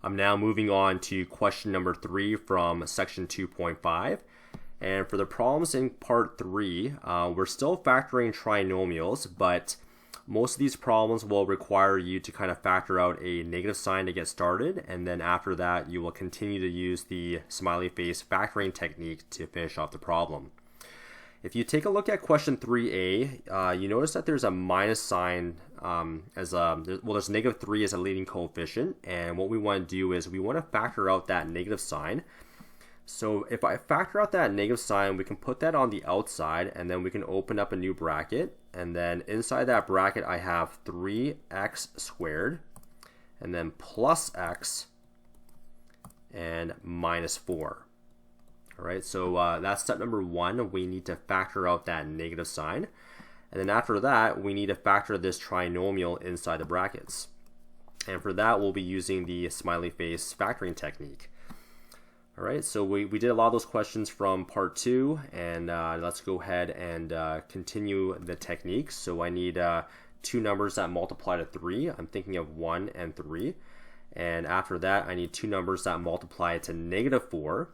I'm now moving on to question number 3 from section 2.5. And for the problems in part 3, we're still factoring trinomials, but most of these problems will require you to kind of factor out a negative sign to get started, and then after that you will continue to use the smiley face factoring technique to finish off the problem. If you take a look at question 3a, you notice that there's a minus sign there's negative 3 as a leading coefficient, and what we want to do is we want to factor out that negative sign. So if I factor out that negative sign, we can put that on the outside, and then we can open up a new bracket, and then inside that bracket I have 3x squared, and then plus x, and minus 4. Alright, so that's step number 1. We need to factor out that negative sign. And then after that, we need to factor this trinomial inside the brackets. And for that, we'll be using the smiley face factoring technique. Alright, so we did a lot of those questions from part 2, and let's go ahead and continue the technique. So I need two numbers that multiply to 3. I'm thinking of 1 and 3. And after that, I need two numbers that multiply to negative 4.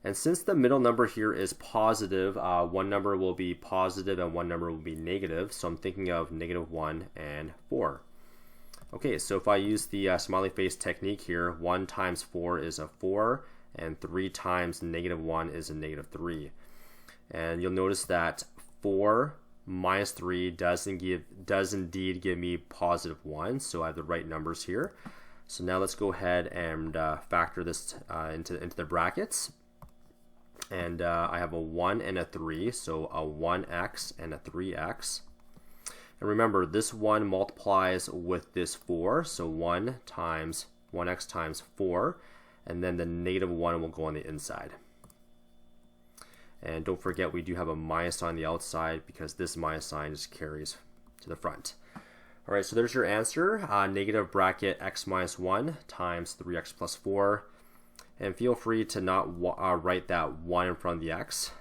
And since the middle number here is positive, one number will be positive and one number will be negative. So I'm thinking of negative 1 and 4. Okay, so if I use the smiley face technique here, 1 times 4 is a 4, and 3 times negative 1 is a negative 3. And you'll notice that 4 minus 3 does indeed give me positive 1, so I have the right numbers here. So now let's go ahead and factor this into the brackets. And I have a 1 and a 3, so a 1x and a 3x. And remember, this 1 multiplies with this 4, so 1 times 1x times 4, and then the negative 1 will go on the inside. And don't forget, we do have a minus sign on the outside because this minus sign just carries to the front. Alright, so there's your answer, negative bracket x minus 1 times 3x plus 4. And feel free to not write that 1 in front of the x.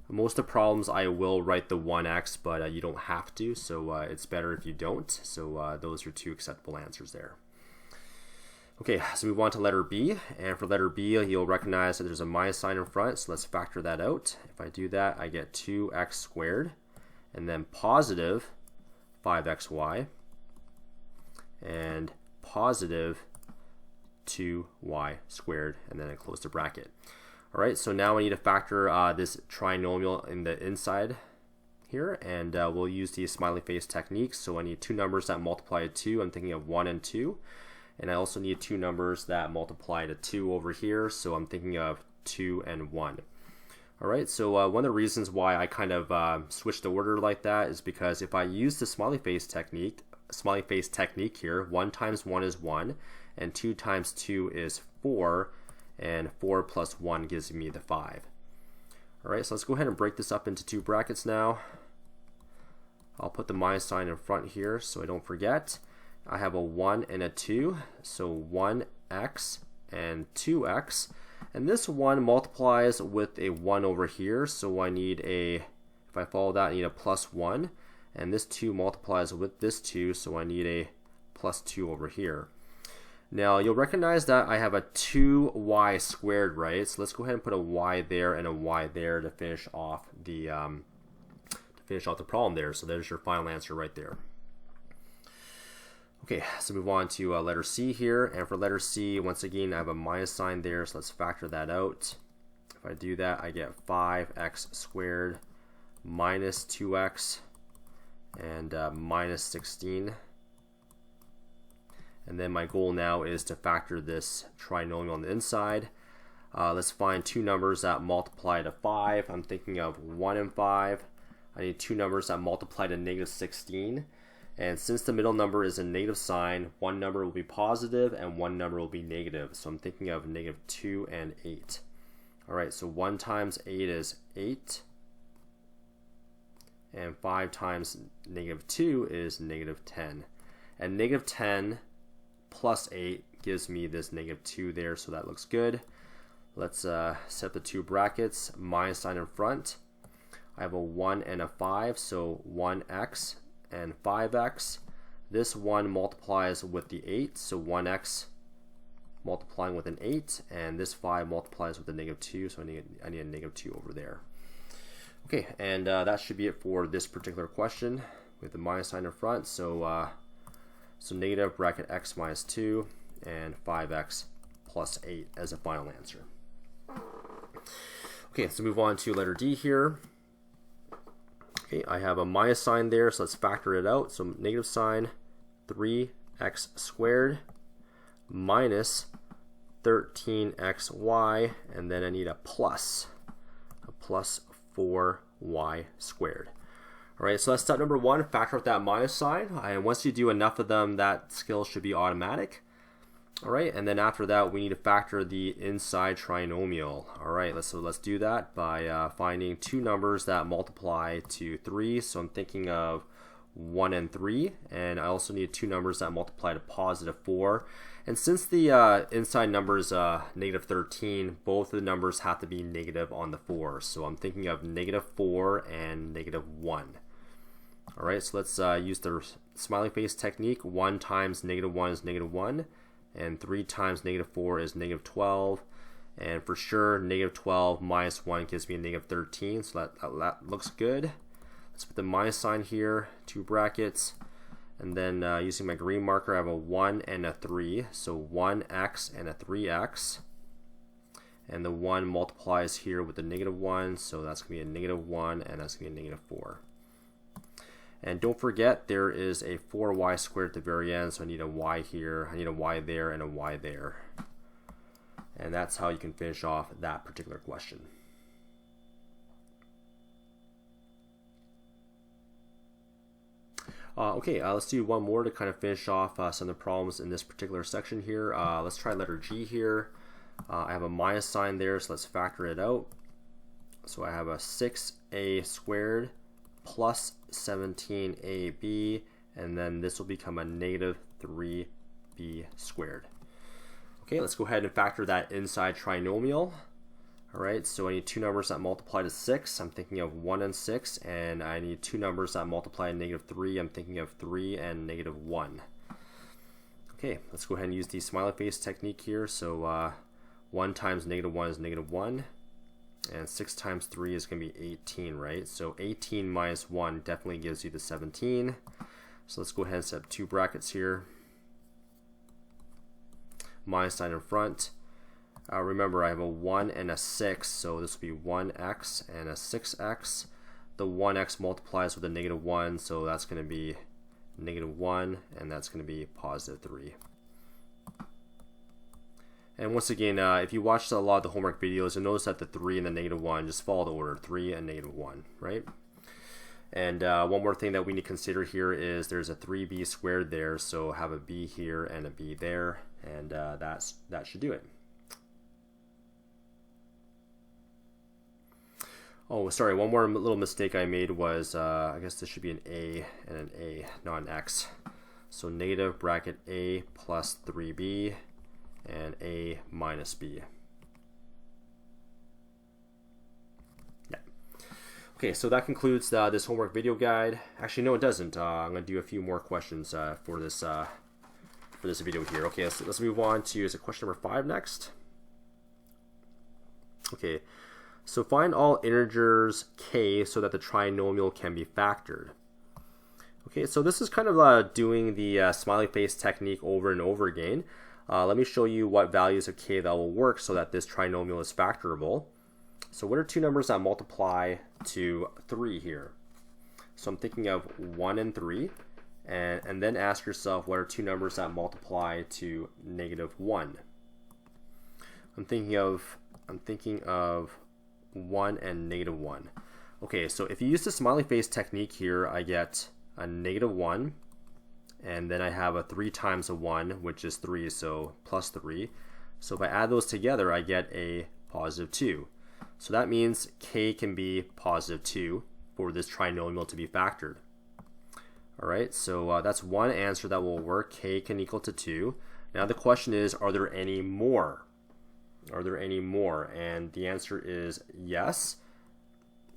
Most of the problems I will write the 1x, but you don't have to, so it's better if you don't. So those are two acceptable answers there. Okay, so move on to letter B, and for letter B you'll recognize that there's a minus sign in front, so let's factor that out. If I do that, I get 2x squared, and then positive 5xy, and positive 2y squared, and then I close the bracket. Alright, so now I need to factor this trinomial in the inside here, and we'll use the smiley face technique. So I need two numbers that multiply to 2. I'm thinking of 1 and 2. And I also need two numbers that multiply to 2 over here, so I'm thinking of 2 and 1. Alright, so one of the reasons why I kind of switched the order like that is because if I use the smiley face technique here, 1 times 1 is 1, and 2 times 2 is 4, and 4 plus 1 gives me the 5. Alright, so let's go ahead and break this up into two brackets now. I'll put the minus sign in front here so I don't forget. I have a 1 and a 2, so 1x and 2x. And this 1 multiplies with a 1 over here, so I need a, if I follow that, I need a plus 1. And this 2 multiplies with this 2, so I need a plus 2 over here. Now you'll recognize that I have a 2y squared, right? So let's go ahead and put a y there and a y there to finish off the problem there. So there's your final answer right there. Okay, so move on to letter C here, and for letter C, once again, I have a minus sign there, so let's factor that out. If I do that, I get 5x squared minus 2x and minus 16. And then my goal now is to factor this trinomial on the inside. Let's find two numbers that multiply to 5. I'm thinking of 1 and 5. I need two numbers that multiply to negative 16. And since the middle number is a negative sign, one number will be positive and one number will be negative. So I'm thinking of negative 2 and 8. Alright, so 1 times 8 is 8. And 5 times negative 2 is negative 10. And negative 10 plus 8 gives me this negative 2 there, so that looks good. Let's set the two brackets, minus sign in front. I have a 1 and a 5, so 1x and 5x. This 1 multiplies with the 8, so 1x multiplying with an 8, and this 5 multiplies with a -2, so I need a -2 over there. Okay, and that should be it for this particular question with the minus sign in front. So negative bracket x minus 2 and 5x plus 8 as a final answer. Okay, so move on to letter D here. Okay, I have a minus sign there, so let's factor it out. So negative sign 3x squared minus 13xy, and then I need a plus 4y squared. All right, so that's step number 1, factor out that minus sign. And once you do enough of them, that skill should be automatic. All right, and then after that, we need to factor the inside trinomial. All right, let's do that by finding two numbers that multiply to 3. So I'm thinking of 1 and 3, and I also need two numbers that multiply to positive 4. And since the inside number is negative 13, both of the numbers have to be negative on the 4. So I'm thinking of negative 4 and negative 1. All right, so let's use the smiley face technique. 1 times negative 1 is negative 1, and 3 times negative 4 is negative 12. And for sure, negative 12 minus 1 gives me a negative 13, so that looks good. Let's put the minus sign here, 2 brackets, and then using my green marker, I have a 1 and a 3, so 1x and a 3x. And the 1 multiplies here with the negative 1, so that's going to be a negative 1, and that's going to be a negative 4. And don't forget, there is a 4y squared at the very end, so I need a y here, I need a y there, and a y there. And that's how you can finish off that particular question. Okay, let's do one more to kind of finish off some of the problems in this particular section here. Let's try letter G here. I have a minus sign there, so let's factor it out. So I have a 6a squared plus 17ab, and then this will become a negative 3b squared. Okay, let's go ahead and factor that inside trinomial. All right, so I need two numbers that multiply to 6. I'm thinking of 1 and 6, and I need two numbers that multiply to negative 3. I'm thinking of 3 and negative 1. Okay, let's go ahead and use the smiley face technique here. So 1 times negative 1 is negative 1, and 6 times 3 is going to be 18, right? So 18 minus 1 definitely gives you the 17. So let's go ahead and set up 2 brackets here. Minus sign in front. Remember, I have a 1 and a 6, so this will be 1x and a 6x. The 1x multiplies with a negative 1, so that's going to be negative 1, and that's going to be positive 3. And once again, if you watched a lot of the homework videos, you'll notice that the 3 and the negative 1 just follow the order, 3 and negative 1, right? And one more thing that we need to consider here is there's a 3b squared there, so have a b here and a b there, and that should do it. Oh, sorry, one more little mistake I made was, I guess this should be an A and an A, not an X. So negative bracket A plus 3B and A minus B. Yeah. Okay, so that concludes this homework video guide. Actually, no, it doesn't. I'm going to do a few more questions for this video here. Okay, let's move on to, is it question number 5 next? Okay. So find all integers k so that the trinomial can be factored. Okay, so this is kind of doing the smiley face technique over and over again. Let me show you what values of k that will work so that this trinomial is factorable. So what are two numbers that multiply to 3 here? So I'm thinking of 1 and 3, and then ask yourself what are two numbers that multiply to negative 1? I'm thinking of 1 and negative 1. Okay, so if you use the smiley face technique here, I get a negative 1, and then I have a 3 times a 1, which is 3, so plus 3. So if I add those together, I get a positive 2. So that means k can be positive 2 for this trinomial to be factored. All right, so that's one answer that will work. K can equal to 2. Now the question is, are there any more? Are there any more? And the answer is yes.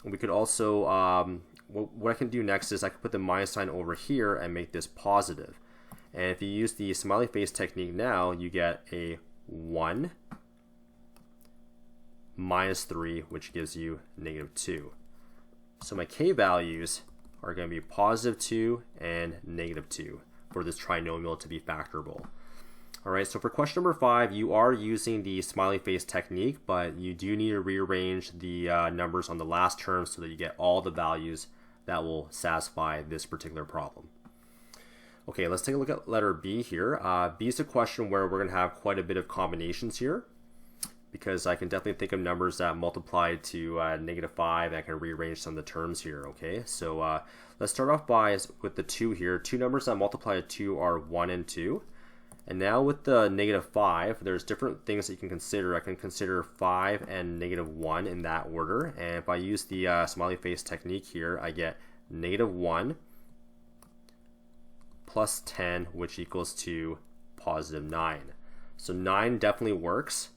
We could also, what I can do next is I can put the minus sign over here and make this positive. And if you use the smiley face technique now, you get a 1 minus 3, which gives you negative 2. So my k values are going to be positive 2 and negative 2 for this trinomial to be factorable. All right, so for question number 5, you are using the smiley face technique, but you do need to rearrange the numbers on the last term so that you get all the values that will satisfy this particular problem. Okay, let's take a look at letter B here. B is a question where we're going to have quite a bit of combinations here, because I can definitely think of numbers that multiply to negative 5, and I can rearrange some of the terms here, okay? So let's start off with the 2 here. Two numbers that multiply to 2 are 1 and 2. And now with the negative 5, there's different things that you can consider. I can consider 5 and negative 1 in that order. And if I use the smiley face technique here, I get negative 1 plus 10, which equals to positive 9. So 9 definitely works.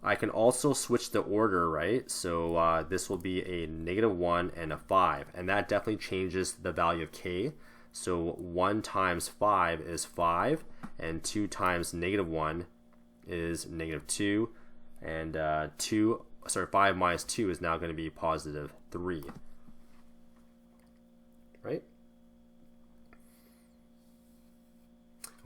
I can also switch the order, right? So this will be a negative 1 and a 5. And that definitely changes the value of k. So 1 times 5 is 5, and 2 times negative 1 is negative 2, and 5 minus 2 is now going to be positive 3, right?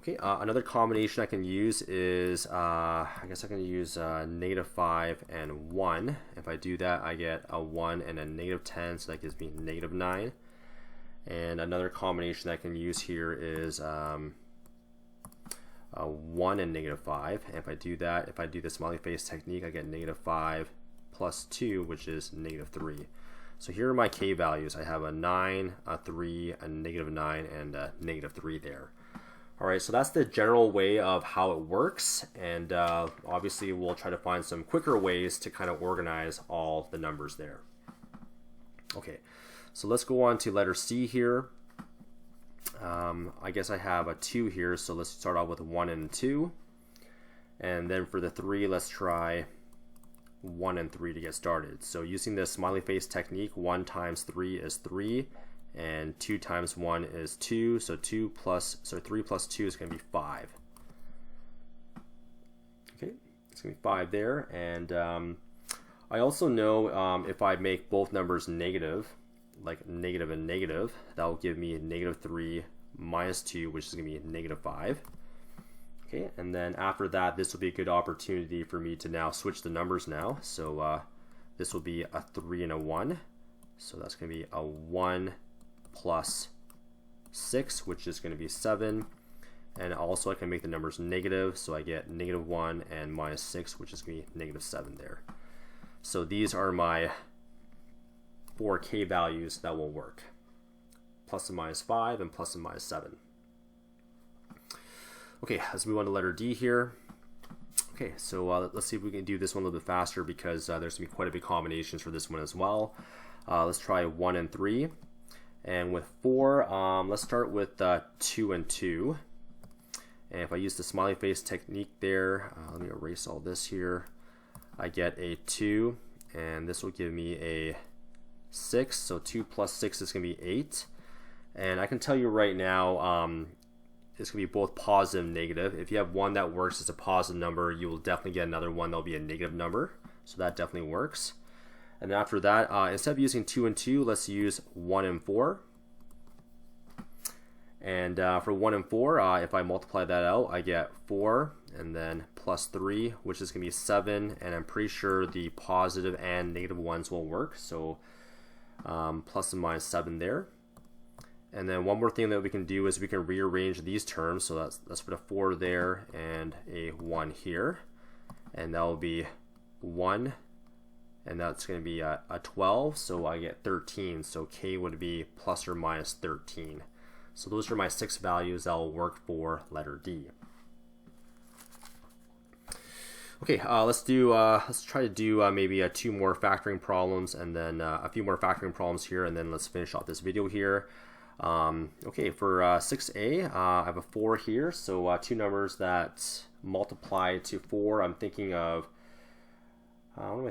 Okay, another combination I can use is, I guess I can use negative 5 and 1. If I do that, I get a 1 and a negative 10, so that gives me negative 9. And another combination I can use here is a 1 and negative 5. And if I do that, if I do the smiley face technique, I get negative 5 plus 2, which is negative 3. So here are my k values. I have a 9, a 3, a negative 9, and a negative 3 there. All right, so that's the general way of how it works. And obviously, we'll try to find some quicker ways to kind of organize all the numbers there. Okay. So let's go on to letter C here. I guess I have a 2 here, so let's start off with 1 and 2. And then for the 3, let's try 1 and 3 to get started. So using the smiley face technique, 1 times 3 is 3, and 2 times 1 is 2. So 3 plus 2 is going to be 5. Okay, it's going to be 5 there. And I also know if I make both numbers negative, like negative and negative, that will give me negative 3 minus 2, which is going to be negative 5. Okay, and then after that, this will be a good opportunity for me to now switch the numbers now. So this will be a 3 and a 1. So that's going to be a 1 plus 6, which is going to be 7. And also I can make the numbers negative, so I get negative 1 and minus 6, which is going to be negative 7 there. So these are my 4 k values that will work. Plus and minus 5 and plus and minus 7. Okay, let's move on to letter D here. Okay, so let's see if we can do this one a little bit faster, because there's going to be quite a bit of combinations for this one as well. Let's try 1 and 3. And with 4, let's start with 2 and 2. And if I use the smiley face technique there, let me erase all this here. I get a 2, and this will give me a 6, so 2 plus 6 is going to be 8. And I can tell you right now, it's going to be both positive and negative. If you have one that works as a positive number, you will definitely get another one that will be a negative number. So that definitely works. And then after that, instead of using 2 and 2, let's use 1 and 4. And for 1 and 4, if I multiply that out, I get 4 and then plus 3, which is going to be 7. And I'm pretty sure the positive and negative ones will work. So plus and minus 7 there. And then one more thing that we can do is we can rearrange these terms. So let's put a 4 there and a 1 here. And that will be 1. And that's going to be a 12. So I get 13. So k would be plus or minus 13. So those are my 6 values that will work for letter D. Okay, let's try to do maybe 2 more factoring problems, and then a few more factoring problems here, and then let's finish off this video here. Okay, for 6a, I have a 4 here, so 2 numbers that multiply to 4. I'm thinking of, what am I